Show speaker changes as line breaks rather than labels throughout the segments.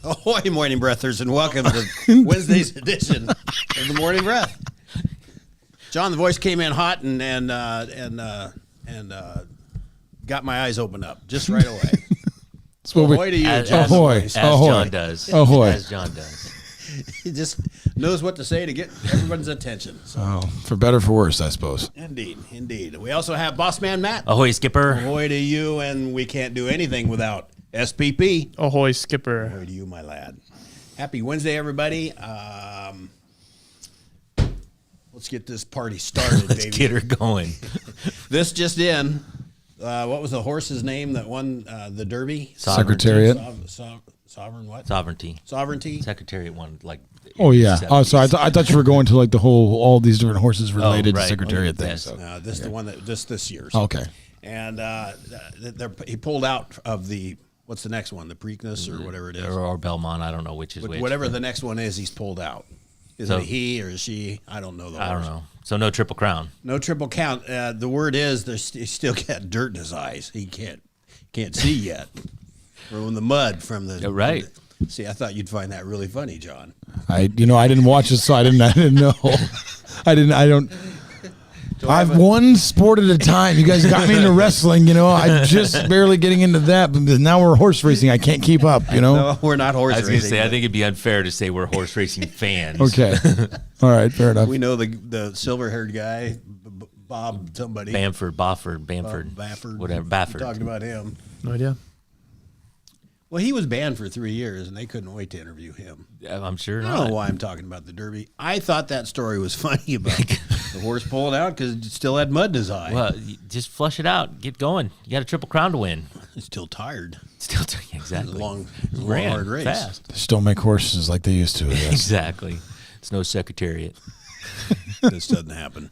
Ahoy, Morning Breathers, and welcome to Wednesday's edition of the Morning Breath. John, the voice came in hot and got my eyes opened up just right away. So ahoy to you, John.
Ahoy.
As
John
does.
Ahoy.
As John does.
He just knows what to say to get everyone's attention. So.
Oh, for better or for worse, I suppose.
Indeed. We also have Boss Man Matt.
Ahoy, Skipper.
Ahoy to you, and we can't do anything without SPP.
Ahoy, Skipper.
Ahoy to you, my lad. Happy Wednesday, everybody. Let's get this party started,
Let's
baby.
get her going.
This just in. What was the horse's name that won the Derby?
Secretariat.
Sovereign what?
Sovereignty. Secretariat won like.
Oh yeah.
70s.
Oh, so I thought you were going to like the whole all these different horses related to Secretariat things.
Yes.
So.
This is the one that this year's.
Okay.
And he pulled out of the what's the next one? The Preakness or whatever it is.
Or Belmont. I don't know which is which.
Whatever the next one is, he's pulled out. Is it he or is she? I don't know.
I don't know. So no Triple Crown.
No Triple Count. The word is he's still got dirt in his eyes. He can't see yet. From the mud from the
right.
See, I thought you'd find that really funny, John.
I didn't watch it, so I didn't know. I've one sport at a time. You guys got me into wrestling, I'm just barely getting into that, but now we're horse racing. I can't keep up,
No, we're not horse
I was
racing.
going to say, I think it'd be unfair to say we're horse racing fans.
Okay. All right, fair enough.
We know the silver-haired guy, Bob somebody.
Baffert, whatever, Baffert.
Talking about him.
No idea.
Well, he was banned for 3 years, and they couldn't wait to interview him.
I'm sure
I
not.
don't know why I'm talking about the Derby. I thought that story was funny about the horse pulling out because it still had mud in his eye.
Well, just flush it out. Get going. You got a Triple Crown to win.
He's still tired.
Exactly.
Long,
Ran
hard race.
fast.
Just don't make horses like they used to, I guess.
Exactly. It's no Secretariat.
This doesn't happen.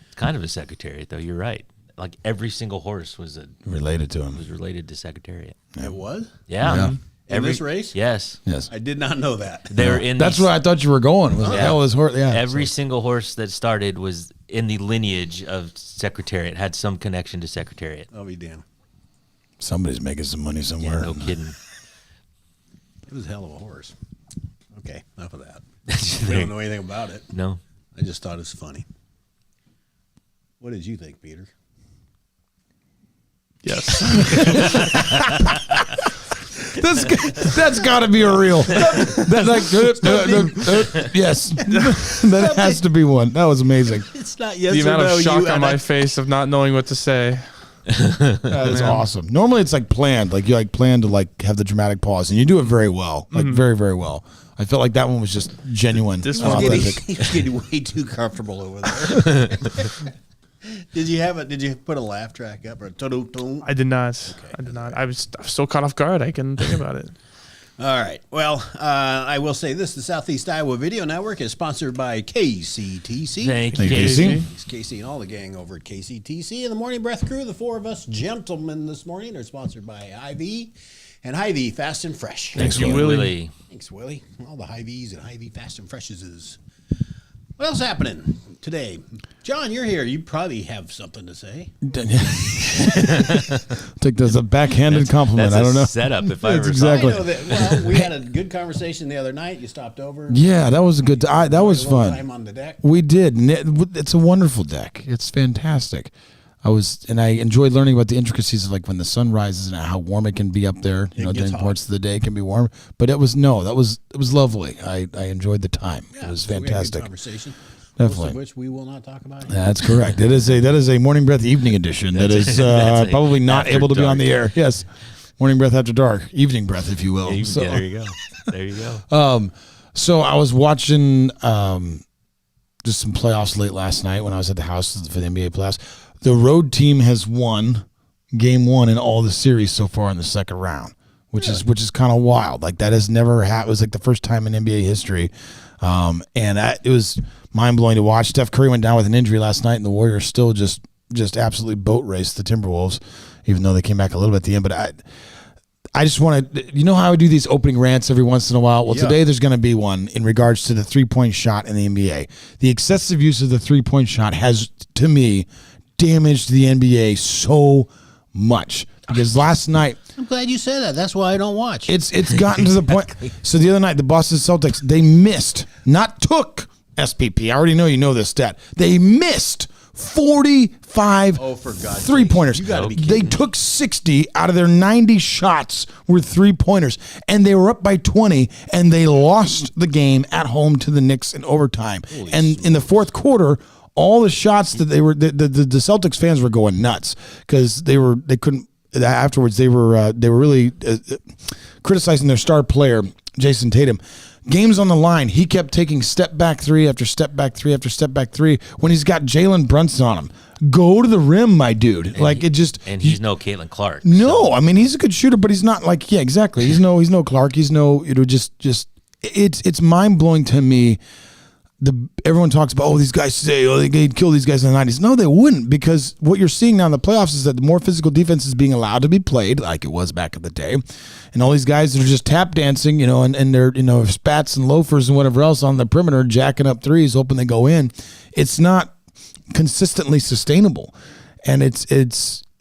It's kind of a Secretariat, though. You're right. Like every single horse was
Related to him.
related to Secretariat.
It was?
Yeah.
In this race?
Yes.
Yes.
I did not know that.
They're in.
That's where I thought you were going. Was hell this horse? Yeah.
Every single horse that started was in the lineage of Secretariat, had some connection to Secretariat.
I'll be damned.
Somebody's making some money somewhere.
Yeah, no kidding.
It was a hell of a horse. Okay, enough of that. We don't know anything about it.
No.
I just thought it was funny. What did you think, Peter?
Yes.
That's got to be a real. That's like, yes. That has to be one. That was amazing.
It's not yes
The
or
amount
no.
of shock on my face of not knowing what to say.
That is awesome. Normally it's like planned. Like you plan to have the dramatic pause, and you do it very well. Like very, very well. I felt like that one was just genuine.
This
and
was
authentic.
He's getting way too comfortable over there. Did you put a laugh track up or a to-do-do?
I did not. I did not. I was so caught off guard. I couldn't think about it.
All right. Well, I will say this: the Southeast Iowa Video Network is sponsored by KCTC.
Thank you,
Casey.
It's Casey and all the gang over at KCTC and the Morning Breath crew. The four of us gentlemen this morning are sponsored by Hy-Vee and Hy-Vee Fast and Fresh.
Thank you,
Willie.
Willie.
Thanks, Willie. All the Hy-Vees and Hy-Vee Fast and Freshes is. What else happening today? John, you're here. You probably have something to say.
Take that as a backhanded compliment.
That's
I don't know.
a setup if I
That's
ever
exactly-
saw
I know that. Well, we had a good conversation the other night. You stopped over.
Yeah, that was a good. That was
A little
fun.
Time on the deck.
We did. And it's a wonderful deck. It's fantastic. I enjoyed learning about the intricacies of like when the sun rises and how warm it can be up there.
It gets
during
hot.
parts of the day it can be warm. But it was lovely. I enjoyed the time.
Yeah,
It was
so we had a good
fantastic.
conversation.
Definitely.
Most of which we will not talk about. Here.
That's correct. That is a Morning Breath evening edition.
That's a
Probably not
after
able to be on
dark.
the air. Yes, Morning Breath after dark, evening breath, if you will.
Yeah,
So-
there you go. There you go.
So I was watching just some playoffs late last night when I was at the house for the NBA playoffs. The road team has won game one in all the series so far in the second round, which is kind of wild. Like that has never happened. It was like the first time in NBA history, it was mind blowing to watch. Steph Curry went down with an injury last night, and the Warriors still just absolutely boat raced the Timberwolves, even though they came back a little bit at the end. But I just want to, how I do these opening rants every once in a while? Well, today there's going to be one in regards to the three-point shot in the NBA. The excessive use of the three-point shot has, to me, damaged the NBA so much. because last night
I'm glad you said that. That's why I don't watch.
it's gotten to the point. So the other night, the Boston Celtics, they missed, not took SPP. I already know you know this stat. They missed 45
for God's
three-pointers.
sakes. You gotta be
They
kidding me.
took 60 out of their 90 shots were three-pointers, and they were up by 20, and they lost the game at home to the Knicks in overtime. And in the fourth quarter, all the shots that they were, the Celtics fans were going nuts because they couldn't. Afterwards, they were really criticizing their star player, Jason Tatum. Games on the line, he kept taking step back three after step back three after step back three when he's got Jalen Brunson on him. Go to the rim, my dude.
And he's no Caitlin Clark.
No, I mean he's a good shooter, but he's not like exactly. He's no Clark. He's no. It's mind blowing to me. Everyone talks about these guys say they'd kill these guys in the 90s. No, they wouldn't, because what you're seeing now in the playoffs is that the more physical defense is being allowed to be played, like it was back in the day, and all these guys that are just tap dancing, and they're spats and loafers and whatever else on the perimeter, jacking up threes, hoping they go in. It's not consistently sustainable, and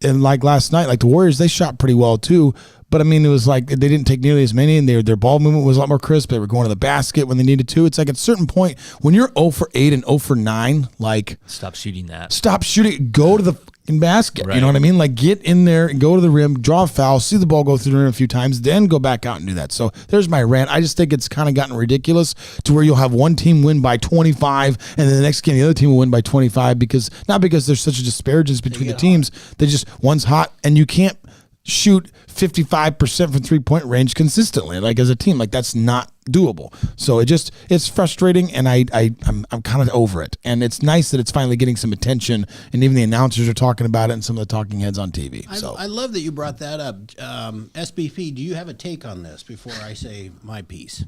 and like last night, like the Warriors, they shot pretty well too. But I mean, it was like they didn't take nearly as many, and their ball movement was a lot more crisp. They were going to the basket when they needed to. It's like at a certain point when you're 0 for 8 and 0 for 9, like
Stop shooting that.
stop shooting, go to the fucking basket.
Right.
You know what I mean? Like get in there and go to the rim, draw a foul, see the ball go through the rim a few times, then go back out and do that. So there's my rant. I just think it's kind of gotten ridiculous to where you'll have one team win by 25, and then the next game the other team will win by 25 not because there's such a disparagence between the teams. They just one's hot, and you can't shoot 55% from three-point range consistently, like as a team. Like that's not doable. So it's frustrating, and I'm kind of over it. And it's nice that it's finally getting some attention, and even the announcers are talking about it, and some of the talking heads on TV.
I love that you brought that up. SBP, do you have a take on this before I say my piece?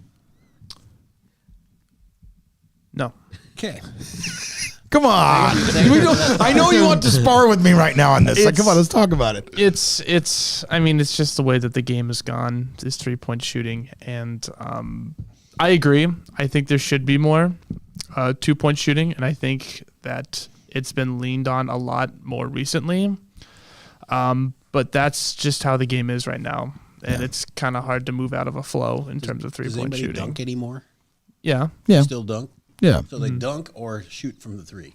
No.
Okay.
Come on. I know you want to spar with me right now on this. Like, come on, let's talk about it.
It's just the way that the game has gone, this 3-point shooting. And I agree. I think there should be more 2-point shooting. And I think that it's been leaned on a lot more recently. But that's just how the game is right now. And it's kind of hard to move out of a flow in terms of 3-point
Does anybody
shooting.
dunk anymore?
Yeah.
Yeah.
Still dunk?
Yeah.
So they dunk or shoot from the three.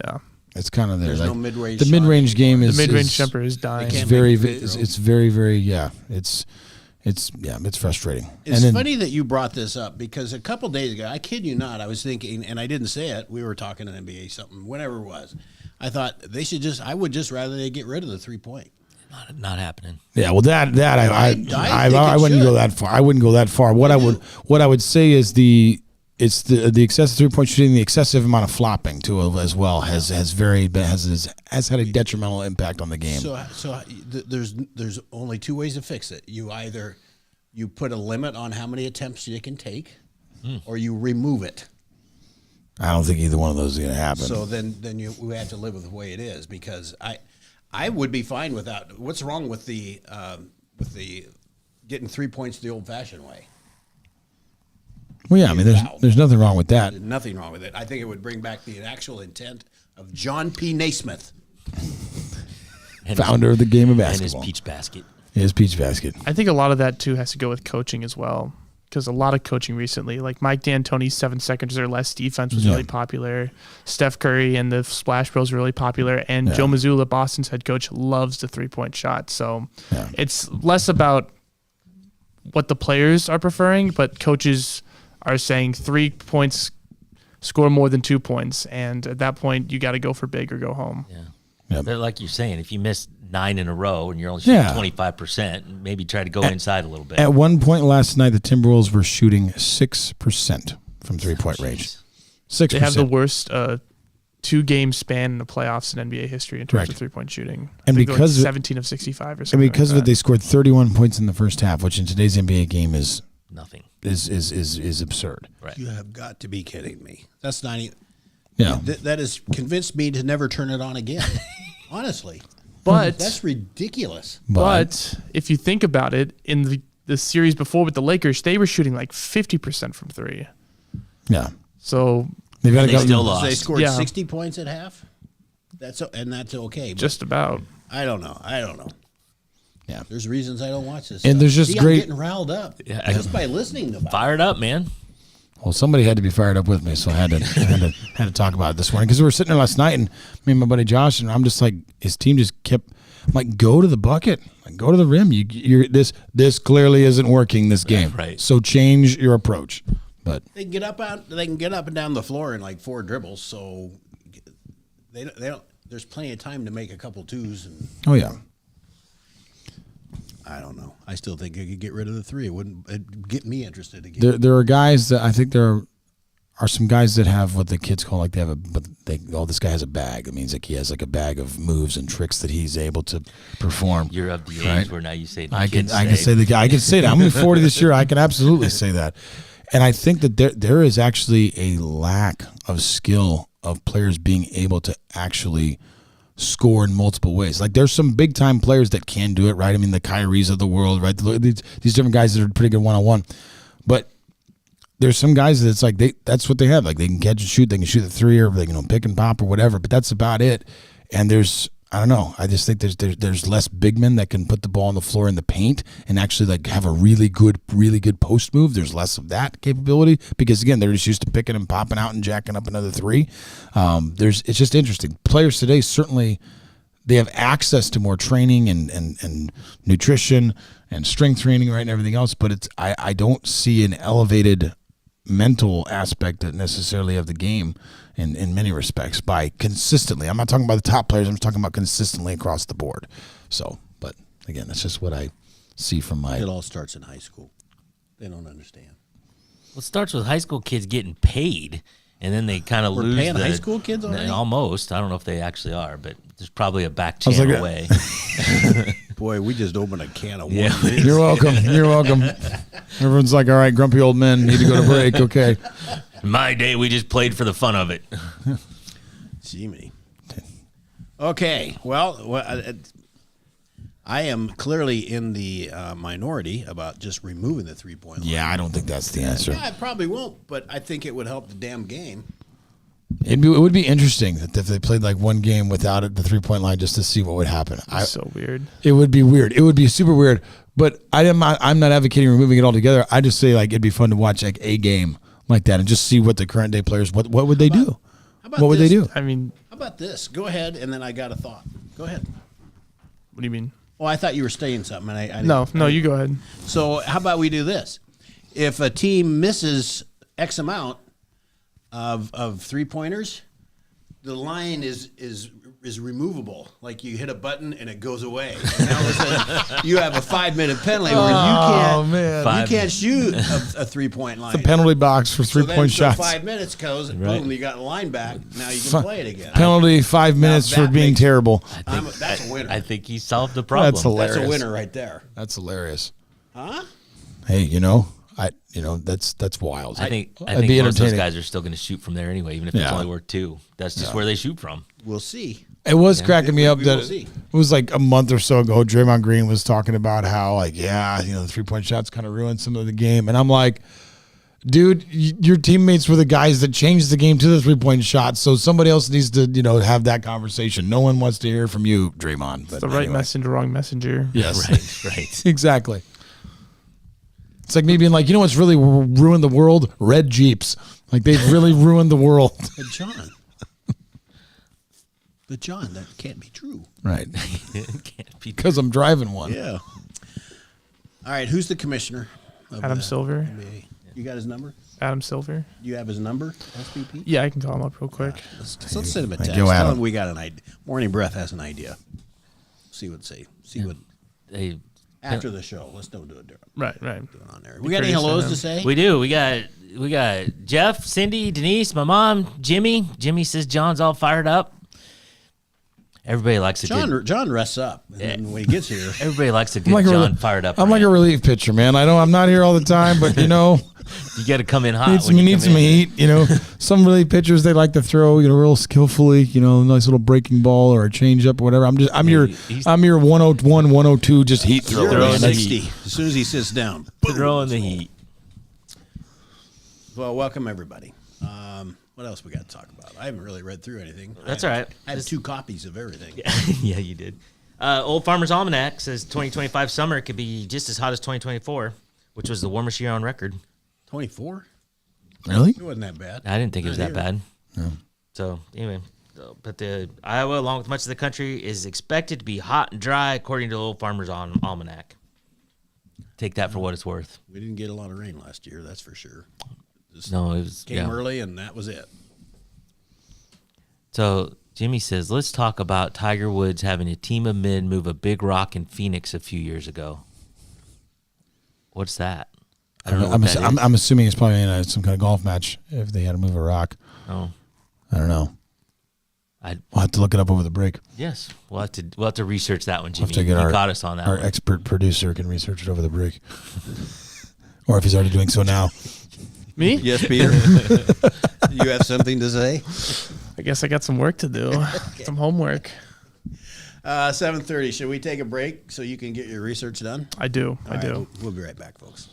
Yeah.
It's kind of there.
There's
like,
no mid-range
The
shot
mid-range game
The
is
mid-range jumper is dying.
They
It's
can't
very,
make a free throw.
it's very, very, yeah. It's frustrating.
It's
And then-
funny that you brought this up because a couple days ago, I kid you not, I was thinking, and I didn't say it, we were talking NBA something, whatever it was. I thought I would just rather they get rid of the 3-point.
Not happening.
Yeah, well, I
think it
wouldn't go
should.
that far. I wouldn't go that far. What I would say is the excessive 3-point shooting, the excessive amount of flopping too as well has had a detrimental impact on the game.
So there's only two ways to fix it. You either you put a limit on how many attempts you can take, or you remove it.
I don't think either one of those is going to happen.
So then we have to live with the way it is because I would be fine without. What's wrong with the getting 3 points the old-fashioned way?
Well, yeah, I mean, there's nothing wrong with that.
There's nothing wrong with it. I think it would bring back the actual intent of John P. Naismith.
Founder of the game of
And his
basketball.
peach basket.
His peach basket.
I think a lot of that too has to go with coaching as well, because a lot of coaching recently, like Mike D'Antoni's 7 seconds or less defense was really popular. Steph Curry and the Splash Bros were really popular, and Joe Mazzulla, Boston's head coach, loves the 3-point shot. So it's less about what the players are preferring, but coaches are saying 3 points score more than 2 points, and at that point you got to go for big or go home.
Yeah.
Yep.
But like you're saying, if you miss 9 in a row and you're only shooting 25%, maybe try to go inside a little bit.
At one point last night, the Timberwolves were shooting 6% from 3-point range. 6%.
They have the worst 2-game span in the playoffs in NBA history in terms
Correct.
of 3-point shooting.
And
I think
because
like
of-
17 of 65 or
And
something.
because
like
of it, they scored 31 points in the first half, which in today's NBA game is
Nothing.
absurd.
Right.
You have got to be kidding me. That's not even.
Yeah.
That has convinced me to never turn it on again. Honestly,
But
that's ridiculous.
but if you think about it, in the series before with the Lakers, they were shooting like 50% from 3.
Yeah.
So
They've got to
They
go.
still
They
lost.
scored
Yeah.
60 points at half. That's okay. But
just about.
I don't know.
Yeah.
There's reasons I don't watch this.
And
stuff.
there's just
See,
great-
I'm getting riled up just by listening to it.
Fired up, man.
Well, somebody had to be fired up with me, so I had to talk about it this morning because we were sitting there last night, and me and my buddy Josh, and I'm just like, his team just kept, I'm like, go to the bucket, like, go to the rim. You're this clearly isn't working this game,
Right.
So change your approach. But
They can get up and down the floor in like 4 dribbles, so they don't. There's plenty of time to make a couple twos, and
oh yeah,
I don't know. I still think they could get rid of the 3. It'd get me interested again.
there are guys that I think there are some guys that have what the kids call like this guy has a bag. It means like he has like a bag of moves and tricks that he's able to perform.
You're of the age
Right.
where now you say
I can say that. I'm gonna be 40 this year. I can absolutely say that. And I think that there is actually a lack of skill of players being able to actually score in multiple ways. Like there's some big time players that can do it, right? I mean, the Kyries of the world, right? These different guys that are pretty good 1-on-1. But there's some guys that's like that's what they have. Like they can catch and shoot, they can shoot the 3 or they can pick and pop or whatever. But that's about it. And I don't know. I just think there's less big men that can put the ball on the floor in the paint and actually like have a really good post move. There's less of that capability because again, they're just used to picking and popping out and jacking up another 3. It's just interesting. Players today certainly they have access to more training and nutrition and strength training, right, and everything else. But I don't see an elevated mental aspect necessarily of the game in many respects by consistently. I'm not talking about the top players. I'm just talking about consistently across the board. So, but again, that's just what I see from my.
It all starts in high school. They don't understand.
Well, it starts with high school kids getting paid, and then they kind of
We're
lose.
paying high school kids already?
Almost. I don't know if they actually are, but there's probably a back
was like
channel
that.
way.
Boy, we just opened a can of
Yeah.
worms.
You're welcome. You're welcome. Everyone's like, all right, grumpy old men need to go to break. Okay.
In my day, we just played for the fun of it.
Jiminy. Okay, well, I am clearly in the minority about just removing the 3-point line.
Yeah, I don't think that's the answer.
Yeah, I probably won't, but I think it would help the damn game.
It would be interesting that if they played like one game without it, the 3-point line, just to see what would happen.
So weird.
It would be weird. It would be super weird. But I'm not advocating removing it altogether. I just say like it'd be fun to watch like a game like that and just see what the current day players what would they do?
about
What would they
this?
do?
I mean,
How about this? Go ahead, and then I got a thought. Go ahead.
what do you mean?
Well, I thought you were saying something, and I didn't-
No, you go ahead.
So how about we do this? If a team misses X amount of 3-pointers, the line is removable. Like you hit a button and it goes away. And all of a sudden, you have a 5-minute penalty where you can't shoot a 3-point line.
The penalty box for
So
3-point
so
shots.
5 minutes goes, boom, you got the line back. Now you can play it again.
Penalty 5 minutes for
that
being
makes-
terrible.
That's a winner.
I think he solved the problem.
That's hilarious.
That's a winner right there.
That's hilarious.
Huh?
Hey, that's wild.
I think
That'd be
most of those
entertaining.
guys are still going to shoot from there anyway, even if it's
Yeah.
only worth 2. That's just where they shoot from.
We'll see.
It was cracking me up
we
that
will see.
it was like a month or so ago. Draymond Green was talking about how, like, the 3-point shots kind of ruined some of the game. And I'm like, dude, your teammates were the guys that changed the game to the 3-point shot. So somebody else needs to, have that conversation. No one wants to hear from you, Draymond. But
The right
anyway.
messenger, wrong messenger.
Yes.
Right.
Exactly. It's like me being like, what's really ruined the world? Red Jeeps. Like, they've really ruined the world.
But John, that can't be true.
Right.
Can't be
Because I'm driving one.
Yeah. All right, who's the commissioner? Of
Adam
the
Silver.
NBA? You got his number?
Adam Silver.
Do you have his number, SVP?
Yeah, I can call him up real quick.
Let's send him a
Hey,
text.
go
Tell
Adam.
him we got an idea. Morning Breath has an idea. See what
They,
after the show. Let's don't do it during
Right.
on there. We got any
Pretty
hellos
soon.
to say?
we do. We got Jeff, Cindy, Denise, my mom, Jimmy. Jimmy says John's all fired up. Everybody likes a good.
John rests up, and then when he gets here,
Everybody likes a good
I'm like
John fired up.
I'm like a
rant.
relief pitcher, man. I'm not here all the time, but
You got to come in hot.
need some,
when you
need
come
some
in.
heat. Some relief pitchers they like to throw, real skillfully, nice little breaking ball or a change up or whatever. I'm your 101, 102 just heat thrower.
you're
throwing
at
the
60 as soon as he sits down.
Throwing the heat.
Well, welcome everybody. What else we got to talk about? I haven't really read through anything.
That's all right.
I have 2 copies of everything.
Yeah, you did. Old Farmer's Almanac says 2025 summer could be just as hot as 2024, which was the warmest year on record.
24?
Really?
It wasn't that bad.
I didn't think it was
Not
that
here.
bad. So anyway, but the Iowa, along with much of the country, is expected to be hot and dry, according to the Old Farmer's Almanac. Take that for what it's worth.
We didn't get a lot of rain last year, that's for sure. Just
No, it was
came early, and that was it.
So Jimmy says, let's talk about Tiger Woods having a team of men move a big rock in Phoenix a few years ago. What's that? I don't know. What that is.
I'm assuming it's probably in some kind of golf match if they had to move a rock.
Oh,
I don't know. We'll have to look it up over the break.
yes, we'll have to research that one, Jimmy.
We'll have to get
You got us on that
our
one.
expert producer can research it over the break. Or if he's already doing so now.
Me?
Yes, Peter? You have something to say?
I guess I got some work to do. Some homework.
7:30. Should we take a break so you can get your research done?
I do.
All right, we'll be right back, folks.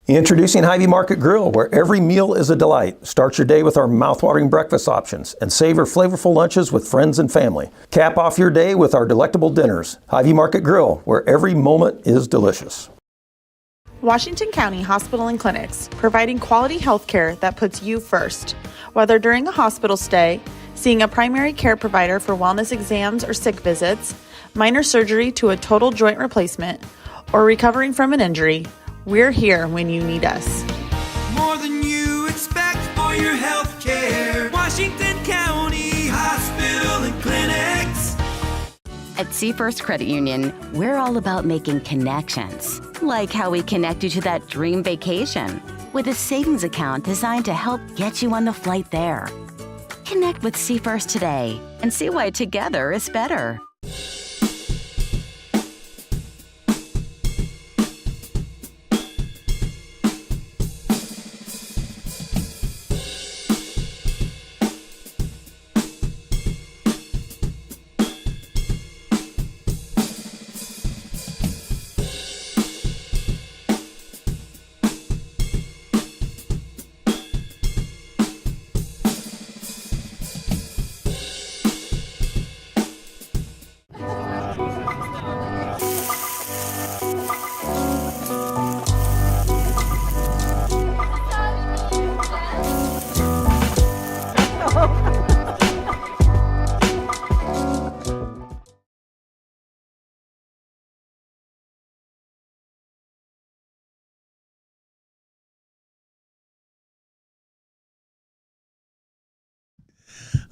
Introducing Hy-Vee Market Grill, where every meal is a delight. Start your day with our mouthwatering breakfast options and savor flavorful lunches with friends and family. Cap off your day with our delectable dinners. Hy-Vee Market Grill, where every moment is delicious.
Washington County Hospital and Clinics, providing quality health care that puts you first. Whether during a hospital stay, seeing a primary care provider for wellness exams or sick visits, minor surgery to a total joint replacement, or recovering from an injury, we're here when you need us.
More than you expect for your health care. Washington County Hospital and Clinics.
At Seafirst Credit Union, we're all about making connections, like how we connect you to that dream vacation with a savings account designed to help get you on the flight there. Connect with Seafirst today and see why together is better.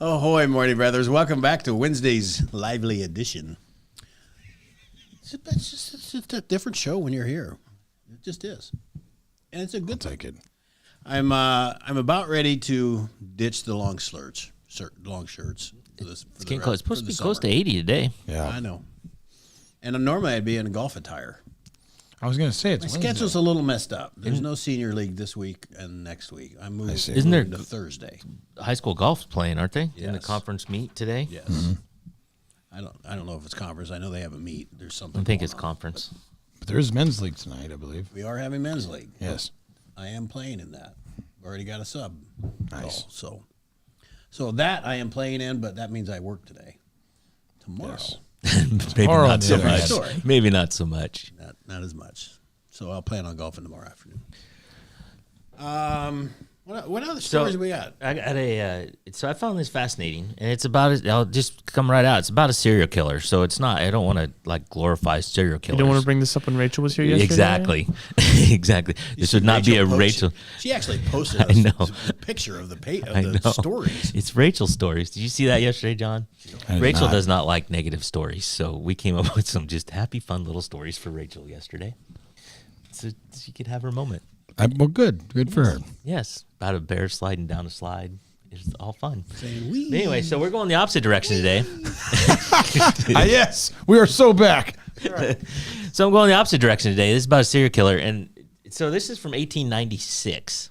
Ahoy, Morty Brothers. Welcome back to Wednesday's lively edition. It's just a different show when you're here. It just is. And it's a good
Take it.
I'm about ready to ditch the long shirts. Long shirts.
It's getting close. It's supposed to be close to 80 today.
Yeah.
I know. And normally I'd be in golf attire.
I was going to say it's
My
Wednesday.
schedule's a little messed up. There's no senior league this week and next week. I'm moving.
see.
Isn't there-
to Thursday?
High school golf's playing, aren't they? In the
Yes.
conference meet today?
Yes.
Mm-hmm.
I don't know if it's conference. I know they have a meet. There's something.
I think
going
it's
on.
conference.
But there is men's league tonight, I believe.
We are having men's league.
Yes.
I am playing in that. Already got a sub.
Nice.
So that I am playing in, but that means I work today. Tomorrow,
Maybe
Tomorrow
not so
on the other
much.
hand.
Story.
Maybe not so much.
not as much. So I'll plan on golfing tomorrow afternoon. What other stories we got?
I got a. So I found this fascinating, and it's about. I'll just come right out. It's about a serial killer. So it's not. I don't want to like glorify serial
You
killers.
don't want to bring this up when Rachel was here yesterday?
Exactly. Exactly. This would not be a Rachel.
She actually posted
I know.
a picture of the
I know.
stories.
It's Rachel's stories. Did you see that yesterday, John?
I did
Rachel
not.
does not like negative stories, so we came up with some just happy, fun little stories for Rachel yesterday, so she could have her moment.
Well, good. Good for her.
Yes, about a bear sliding down a slide. It's all fun.
Saying, "Wee."
Anyway, so we're going the opposite direction today.
Yes. We are so back.
So I'm going the opposite direction today. This is about a serial killer, and so this is from 1896,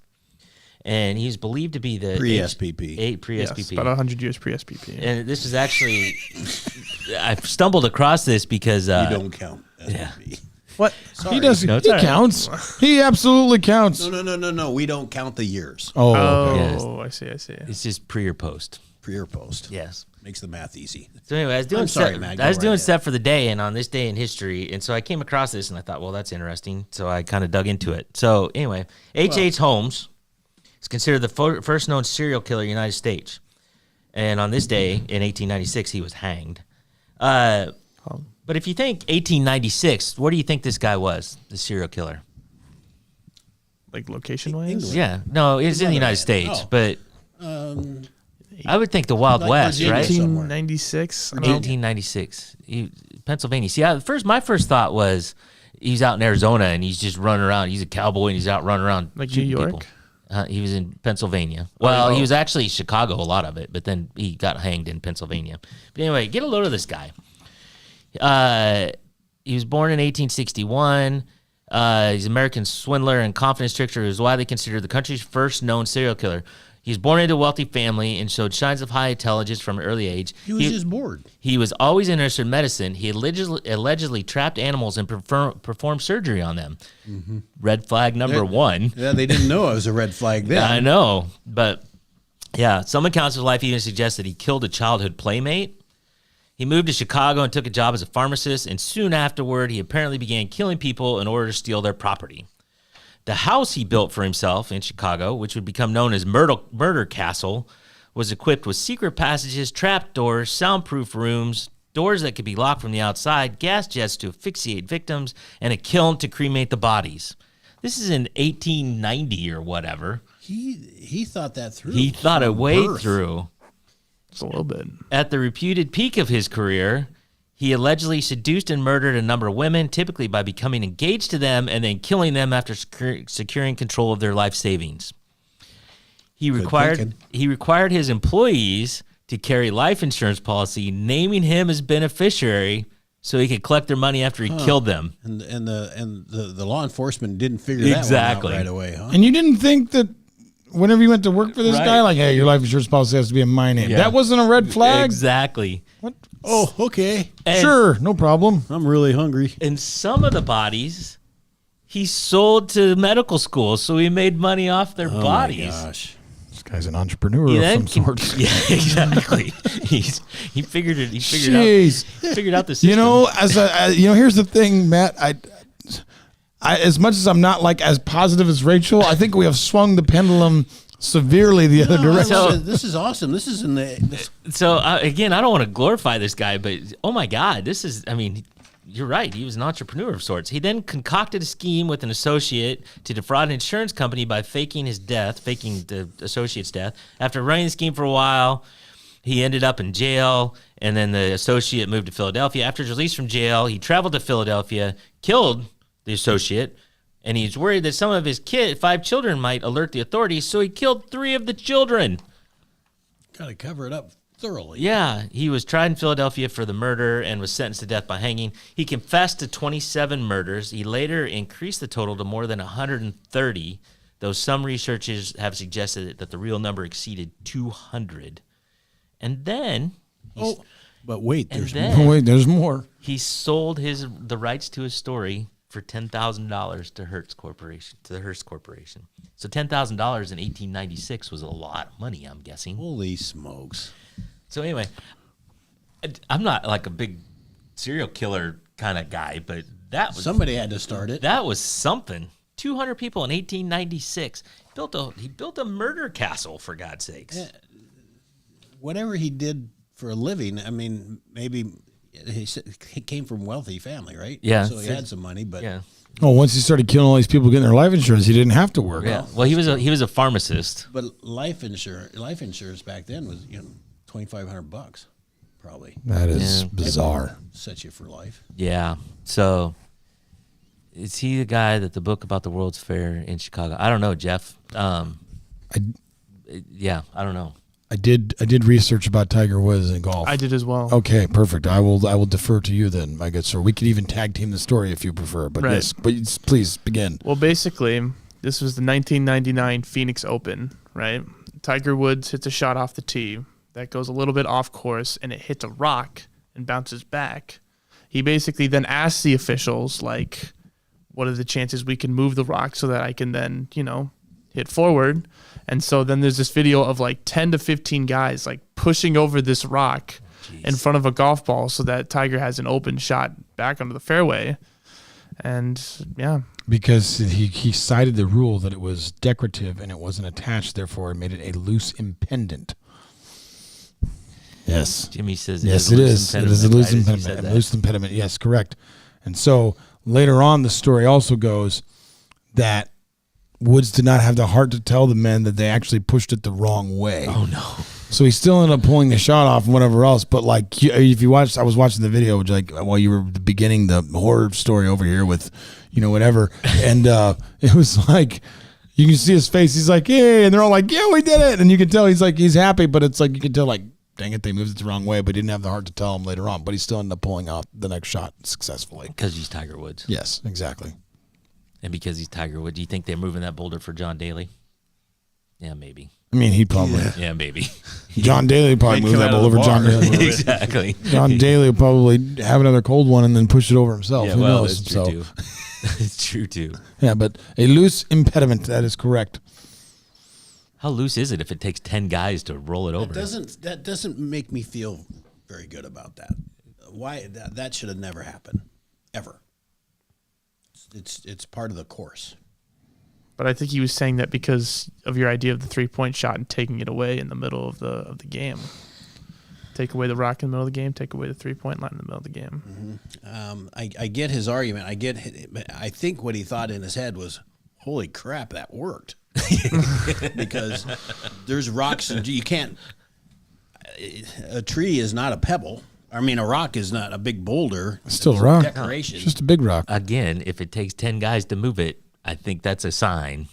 and he's believed to be the
Pre-SPP.
Pre-SPP.
Yes, about 100 years pre-SPP.
And this is actually, I stumbled across this because
You don't count.
yeah.
SPP.
What?
Sorry.
He does.
No, it's
He
all right.
counts. He absolutely counts.
No. We don't count the years.
Oh,
Oh,
okay.
I see.
It's just pre or post.
Pre or post.
Yes.
Makes the math easy.
So anyway, I was doing
I'm sorry,
set,
Matt,
I
go
was
right
doing
ahead.
stuff for the day, and on this day in history, and so I came across this, and I thought, well, that's interesting. So I kind of dug into it. So anyway, H.H. Holmes is considered the first known serial killer in the United States, and on this day in 1896, he was hanged. But if you think 1896, where do you think this guy was, the serial killer?
Like location wise?
England.
Yeah, no, it's in the United States,
Oh.
but I would think the Wild
Like
West,
Virginia
right?
somewhere.
1896.
1896, Pennsylvania. See, my first thought was he's out in Arizona and he's just running around. He's a cowboy and he's out running around
Like
shooting
New York?
people. He was in Pennsylvania. Well, he was actually Chicago, a lot of it, but then he got hanged in Pennsylvania. But anyway, get a load of this guy. He was born in 1861. He's an American swindler and confidence trickster who is widely considered the country's first known serial killer. He was born into a wealthy family and showed signs of high intelligence from an early age.
He was just bored.
He was always interested in medicine. He allegedly trapped animals and performed surgery on them. Red flag number one.
Yeah, they didn't know it was a red flag then.
I know, but yeah, some accounts of his life even suggest that he killed a childhood playmate. He moved to Chicago and took a job as a pharmacist, and soon afterward, he apparently began killing people in order to steal their property. The house he built for himself in Chicago, which would become known as Murder Castle, was equipped with secret passages, trap doors, soundproof rooms, doors that could be locked from the outside, gas jets to asphyxiate victims, and a kiln to cremate the bodies. This is in 1890 or whatever.
He thought that through.
He thought it
from
way
birth.
through.
Just a little bit.
At the reputed peak of his career, he allegedly seduced and murdered a number of women, typically by becoming engaged to them and then killing them after securing control of their life savings. He required his employees to carry life insurance policy, naming him as beneficiary so he could collect their money after he killed them.
And the law enforcement didn't figure that
Exactly.
one out right away, huh?
And you didn't think that whenever you went to work for this
Right.
guy, like, hey, your life insurance policy has to be in my name.
Yeah.
That wasn't a red flag?
Exactly.
What?
Oh, okay.
And,
Sure, no problem.
I'm really hungry.
And some of the bodies he sold to medical schools, so he made money off their bodies.
Oh my gosh.
This guy's an entrepreneur
He
of
then
some sort.
Yeah, exactly. he figured it. He
Jeez.
figured out the system.
You know, here's the thing, Matt. I, as much as I'm not like as positive as Rachel, I think we have swung the pendulum severely the other direction.
So-
This is awesome. This is in the.
So again, I don't want to glorify this guy, but oh my God, this is. I mean, you're right. He was an entrepreneur of sorts. He then concocted a scheme with an associate to defraud an insurance company by faking the associate's death. After running the scheme for a while, he ended up in jail, and then the associate moved to Philadelphia. After his release from jail, he traveled to Philadelphia, killed the associate, and he's worried that some of his 5 children might alert the authorities, so he killed 3 of the children.
Got to cover it up thoroughly.
Yeah, he was tried in Philadelphia for the murder and was sentenced to death by hanging. He confessed to 27 murders. He later increased the total to more than 130, though some researchers have suggested that the real number exceeded 200. And then,
But wait,
and
there's
then
Oh, wait, there's more.
he sold the rights to his story for $10,000 to Hearst Corporation. So $10,000 in 1896 was a lot of money, I'm guessing.
holy smokes.
So anyway, I'm not like a big serial killer kind of guy, but that was
Somebody had to start it.
that was something. 200 people in 1896. He built a murder castle, for God's sakes.
Whatever he did for a living, I mean, maybe he came from a wealthy family, right?
Yeah.
So he had some money, but
Yeah.
Oh, once he started killing all these people getting their life insurance, he didn't have to work.
Yeah. Well, he was a pharmacist.
but life insurance back then was $2,500 probably.
That is
Yeah.
bizarre.
Set you for life.
Yeah. So is he the guy that the book about the World's Fair in Chicago? I don't know, Jeff. Yeah, I don't know.
I did research about Tiger Woods and golf.
I did as well.
Okay, perfect. I will defer to you then, my good sir. We could even tag team the story if you prefer. But
Right.
yes, please begin.
Well, basically, this was the 1999 Phoenix Open, right? Tiger Woods hits a shot off the tee that goes a little bit off course, and it hits a rock and bounces back. He basically then asks the officials, like, what are the chances we can move the rock so that I can then, hit forward? And so then there's this video of like 10 to 15 guys like pushing over this rock in front of a golf ball so that Tiger has an open shot back onto the fairway. And yeah.
Because he cited the rule that it was decorative and it wasn't attached, therefore it made it a loose impediment. Yes.
Jimmy says
yes, it is. It is a loose impediment. A loose impediment. Yes, correct. And so later on, the story also goes that Woods did not have the heart to tell the men that they actually pushed it the wrong way.
Oh, no.
So he still ended up pulling the shot off and whatever else. But like, if you watch, I was watching the video, which like while you were beginning the horror story over here with, whatever. And it was like, you can see his face. He's like, "Yay!" And they're all like, "Yeah, we did it." And you can tell he's happy, but it's like you can tell like, dang it, they moved it the wrong way, but he didn't have the heart to tell him later on. But he still ended up pulling out the next shot successfully.
Because he's Tiger Woods.
Yes, exactly.
And because he's Tiger Woods, do you think they're moving that boulder for John Daly? Yeah, maybe.
I mean, he'd probably.
Yeah, maybe.
John Daly would probably move that ball over John Daly.
Exactly.
John Daly would probably have another cold one and then push it over himself.
Yeah,
Who
well,
knows?
that's true too. It's true too.
Yeah, but a loose impediment, that is correct.
How loose is it if it takes 10 guys to roll it over?
That doesn't make me feel very good about that. Why that should have never happened, ever. It's part of the course.
But I think he was saying that because of your idea of the 3-point shot and taking it away in the middle of the game. Take away the rock in the middle of the game, take away the 3-point line in the middle of the game.
Mm-hmm. I get his argument. I think what he thought in his head was, holy crap, that worked. Because there's rocks and you can't, a tree is not a pebble. I mean, a rock is not a big boulder.
It's still a rock.
Decoration.
It's just a big rock.
Again, if it takes 10 guys to move it, I think that's a sign.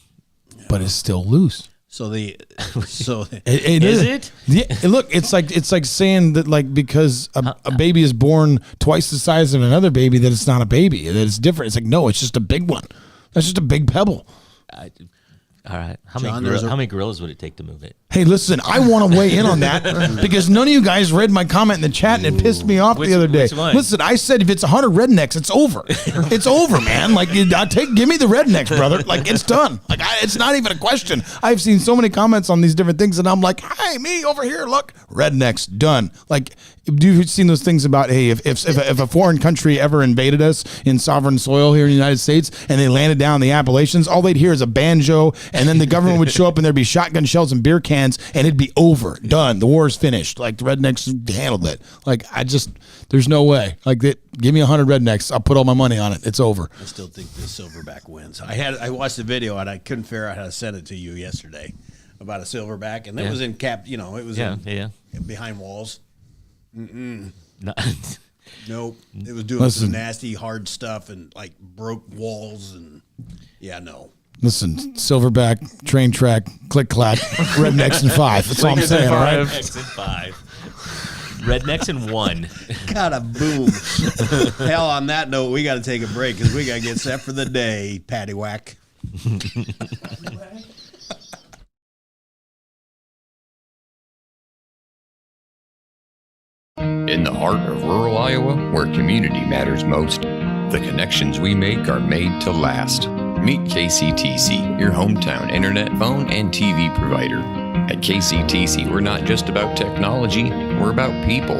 But it's still loose.
It
is it?
Yeah. Look, it's like saying that like because a baby is born twice the size of another baby that it's not a baby, that it's different. It's like no, it's just a big one. That's just a big pebble.
All right. How many gorillas would it take to move it?
Hey, listen, I want to weigh in on that because none of you guys read my comment in the chat and it pissed me off the other day. Listen, I said if it's 100 rednecks, it's over. It's over, man. Like, give me the rednecks, brother. Like, it's done. Like, it's not even a question. I've seen so many comments on these different things, and I'm like, hey, me over here, look, rednecks, done. Like, you've seen those things about, hey, if a foreign country ever invaded us in sovereign soil here in the United States and they landed down in the Appalachians, all they'd hear is a banjo, and then the government would show up and there'd be shotgun shells and beer cans, and it'd be over, done. The war's finished. Like, the rednecks handled it. Like, there's no way. Like, give me 100 rednecks. I'll put all my money on it. It's over.
I still think the silverback wins. I watched the video and I couldn't figure out how to send it to you yesterday about a silverback, and it was in cap. It was behind walls.
No.
Nope. It was doing some nasty, hard stuff and like broke walls and no.
Listen, silverback, train track, click clack, rednecks in 5. That's all I'm saying, all right?
Rednecks in 5. Rednecks in 1.
Gotta boom. Hell, on that note, we got to take a break because we got to get set for the day, paddywhack.
In the heart of rural Iowa, where community matters most, the connections we make are made to last. Meet KCTC, your hometown internet, phone, and TV provider. At KCTC, we're not just about technology, we're about people.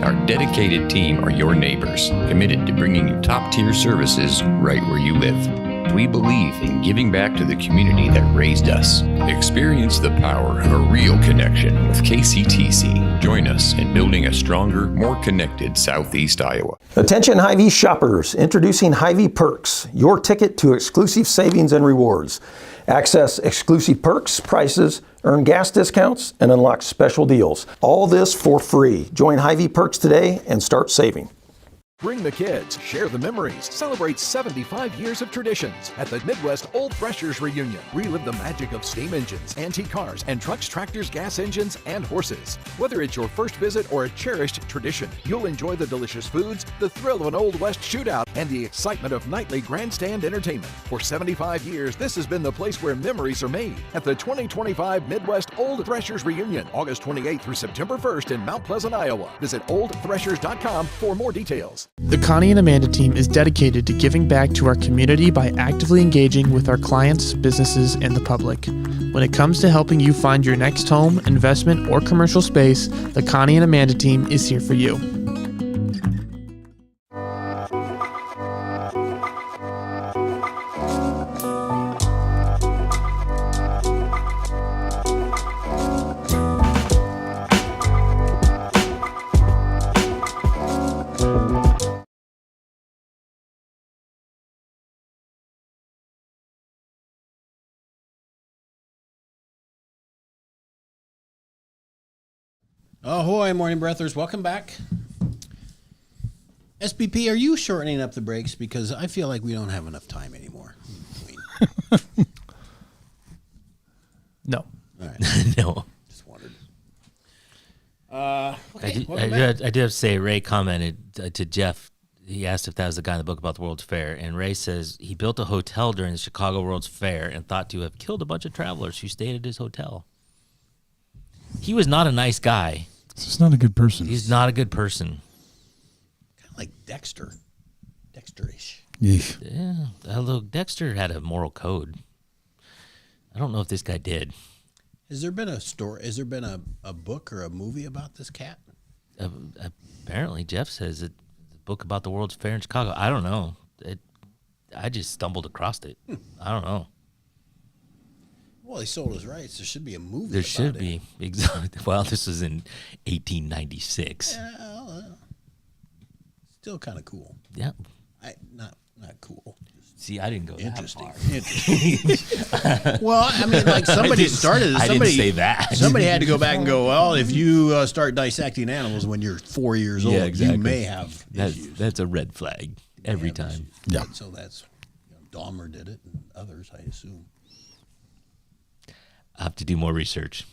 Our dedicated team are your neighbors, committed to bringing you top-tier services right where you live. We believe in giving back to the community that raised us. Experience the power of a real connection with KCTC. Join us in building a stronger, more connected Southeast Iowa.
Attention Hy-Vee shoppers, introducing Hy-Vee Perks, your ticket to exclusive savings and rewards. Access exclusive perks, prices, earn gas discounts, and unlock special deals. All this for free. Join Hy-Vee Perks today and start saving.
Bring the kids, share the memories, celebrate 75 years of traditions at the Midwest Old Threshers Reunion. Relive the magic of steam engines, antique cars, and trucks, tractors, gas engines, and horses. Whether it's your first visit or a cherished tradition, you'll enjoy the delicious foods, the thrill of an Old West shootout, and the excitement of nightly grandstand entertainment. For 75 years, this has been the place where memories are made at the 2025 Midwest Old Threshers Reunion, August 28th through September 1st in Mount Pleasant, Iowa. Visit oldthreshers.com for more details.
The Connie and Amanda team is dedicated to giving back to our community by actively engaging with our clients, businesses, and the public. When it comes to helping you find your next home, investment, or commercial space, the Connie and Amanda team is here for you.
Ahoy, morning breathers. Welcome back. SBP, are you shortening up the breaks? Because I feel like we don't have enough time anymore.
No.
All right.
No.
Just wondered.
I
Okay,
do have to say, Ray commented to Jeff. He asked if that was the guy in the book about the World's Fair. And Ray says he built a hotel during the Chicago World's Fair and thought to have killed a bunch of travelers who stayed at his hotel. He was not a nice guy.
He's not a good person.
He's not a good person.
Kind of like Dexter. Dexterish.
Yeesh.
Yeah, although Dexter had a moral code. I don't know if this guy did.
Has there been a story? Has there been a book or a movie about this cat?
Apparently, Jeff says it's a book about the World's Fair in Chicago. I don't know. I just stumbled across it. I don't know.
Well, he sold his rights. There should be a movie.
There
about
should
it.
be. Exactly. Well, this was in 1896.
Still kind of cool.
Yeah.
Not cool.
See, I didn't go
Interesting.
that far.
Interesting. Well, I mean, like somebody started it.
I
Somebody,
didn't say that.
Somebody had to go back and go, well, if you start dissecting animals when you're 4 years old,
Yeah, exactly.
you may have issues.
That's a red flag every
May have
time.
issues.
Yeah.
Right, so that's, Dahmer did it and others, I assume.
I have to do more research.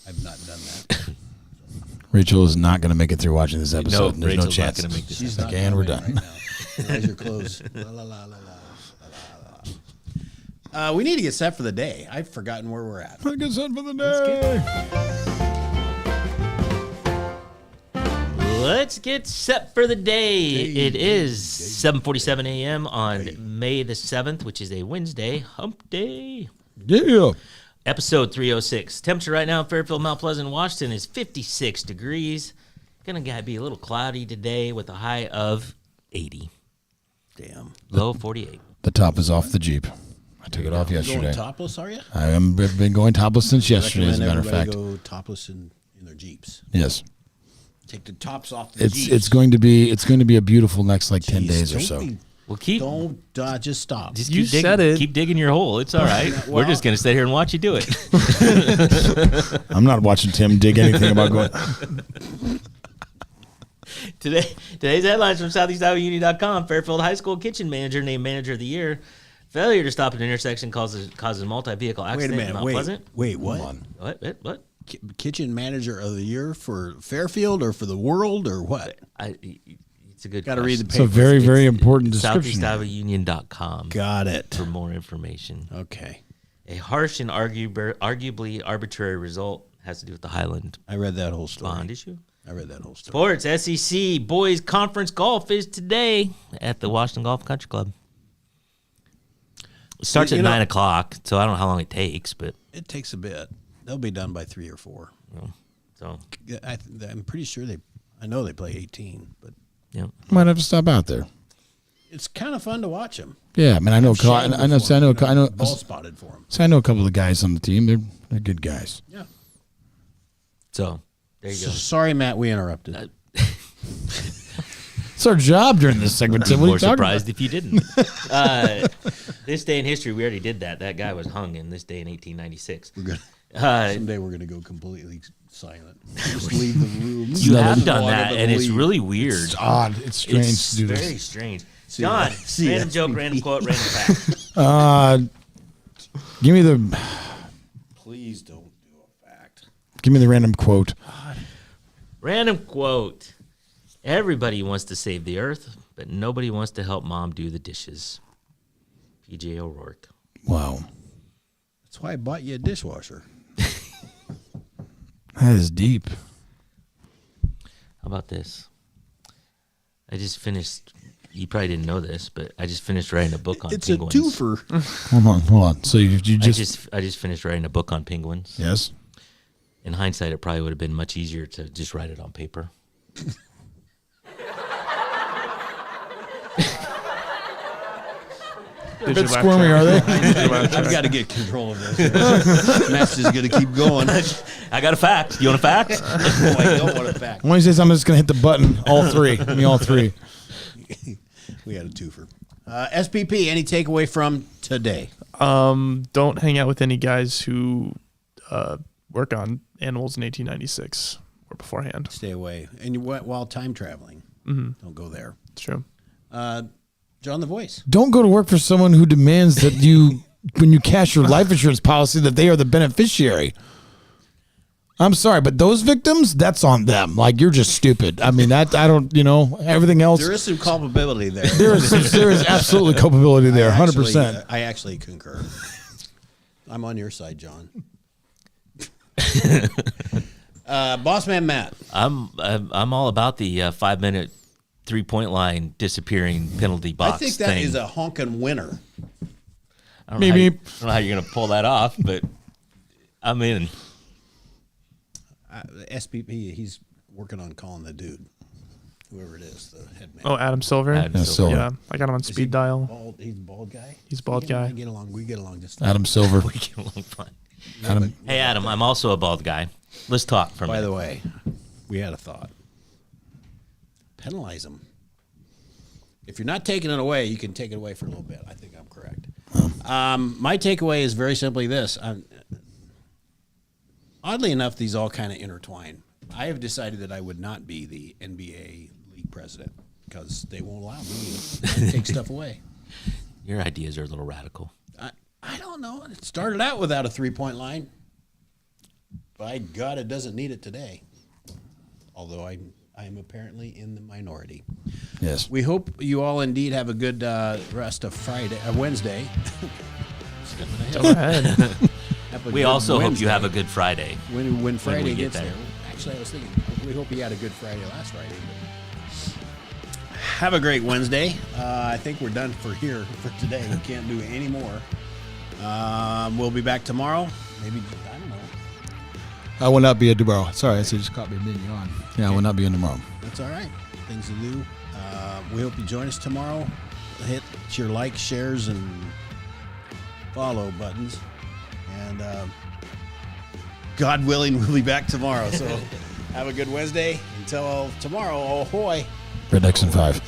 I've not done that.
Rachel is not going to make it through watching this episode.
No,
There's
Rachel's
no
not
chance.
gonna make this
She's
Like,
not
and we're
coming
done.
Right now. Raise your clothes. La, la, la, la, la, la. We need to get set for the day. I've forgotten where we're at.
Get set for the day.
Let's get set for the day. It is 7:47 a.m. on May the 7th, which is a Wednesday, hump day.
Yeah.
Episode 306. Temperature right now in Fairfield, Mount Pleasant, Washington is 56 degrees. Gonna be a little cloudy today with a high of 80.
Damn.
Low 48.
The top is off the Jeep. I took it off
You
yesterday.
going topless, are you?
I've been going topless since yesterday, as a matter of fact.
Go topless in their Jeeps.
Yes.
Take the tops off the Jeeps.
It's going to be a beautiful next 10 days or
don't
so.
be-
Well, keep
just stop.
just
You
keep digging,
said it.
Keep digging your hole. It's all right. We're just gonna sit here and watch you do it.
I'm not watching Tim dig anything about going.
Today's headlines from SoutheastIowaUnion.com. Fairfield High School kitchen manager named Manager of the Year. Failure to stop at an intersection causes multi-vehicle
Wait a
accident in
minute.
Mount
Wait.
Pleasant.
Wait. What?
What?
Kitchen manager of the year for Fairfield or for the world or what?
It's a good.
Got to read the
question.
It's a
paper.
very, very important description.
SoutheastIowaUnion.com.
Got it.
For more information.
Okay.
A harsh and arguably arbitrary result has to do with the Highland
I read that whole story.
bond issue.
I read that whole story.
Sports, SEC Boys Conference Golf is today at the Washington Golf Country Club. It starts at 9 o'clock, so I don't know how long it takes, but
It takes a bit. They'll be done by 3 or 4.
so
I'm pretty sure I know they play 18, but
yeah.
Might have to stop out there.
it's kind of fun to watch them.
Yeah, I mean, I know
Ball spotted for them.
So I know a couple of the guys on the team. They're good guys.
Yeah.
So there you go.
Sorry, Matt, we interrupted.
It's our job during this segment.
Be
Tim. What are you
more
talking
surprised
about?
if you didn't. This day in history, we already did that. That guy was hung in this day in 1896.
We're gonna someday we're gonna go completely silent. Just leave the room.
You have done
Walk
that,
up
and it's
leave.
really weird.
It's odd. It's strange
It's
to do
very
this.
strange.
See
John,
ya. See ya.
random joke, random quote, random fact.
Give me the
Please don't do a fact.
random quote.
Random quote. Everybody wants to save the earth, but nobody wants to help mom do the dishes. PJ O'Rourke.
Wow,
That's why I bought you a dishwasher.
that is deep.
How about this? I just finished. You probably didn't know this, but I just finished writing a book on
It's
penguins.
a twofer.
Hold on. So you
I
just
just finished writing a book on penguins.
yes.
In hindsight, it probably would have been much easier to just write it on paper.
A bit squirmy, are they?
I've got to get control of this. Matt's just going to keep going.
I got a fact. You want a fact?
Oh, I don't want a fact.
When he says I'm just gonna hit the button, all three. Give me all three.
We had a twofer. SPP, any takeaway from today?
Don't hang out with any guys who work on animals in 1896 or beforehand.
Stay away. And you went while time traveling. Don't go there.
It's true.
John the Voice.
Don't go to work for someone who demands that you, when you cash your life insurance policy, that they are the beneficiary. I'm sorry, but those victims, that's on them. Like, you're just stupid. I mean, I don't, everything else.
There is some culpability there.
There is absolutely culpability there, 100%.
I actually concur. I'm on your side, John. Boss man Matt.
I'm all about the 5-minute 3-point line disappearing penalty box.
I think that
thing.
is a honking winner.
I don't know
Maybe.
I don't know how you're gonna pull that off, but I'm in.
SPP, he's working on calling the dude, whoever it is, the head man.
Oh, Adam Silver.
Adam Silver.
Yeah, I got him on speed dial.
Bald, he's a bald guy.
He's a bald guy.
We get along just
Adam Silver.
We get along fine.
Adam.
Hey Adam, I'm also a bald guy. Let's talk for a
By
minute.
the way, we had a thought. Penalize them. If you're not taking it away, you can take it away for a little bit. I think I'm correct. My takeaway is very simply this. Oddly enough, these all kind of intertwine. I have decided that I would not be the NBA league president because they won't allow me to take stuff away.
Your ideas are a little radical.
I don't know. It started out without a 3-point line. By God, it doesn't need it today. Although I'm apparently in the minority.
Yes.
We hope you all indeed have a good rest of Wednesday.
Go ahead.
We also hope you have a good Friday.
When Friday
we get
gets
there.
there. Actually, I was thinking, we hope you had a good Friday last Friday. But have a great Wednesday. I think we're done for today. We can't do any more. We'll be back tomorrow. Maybe, I don't know.
I will not be in tomorrow. Sorry, I just caught me mid-yawn. Yeah, I will not be in tomorrow.
That's all right. Things to do. We hope you join us tomorrow. Hit your like, shares, and follow buttons. And God willing, we'll be back tomorrow. So have a good Wednesday. Until tomorrow, ahoy.
Rednecks in 5.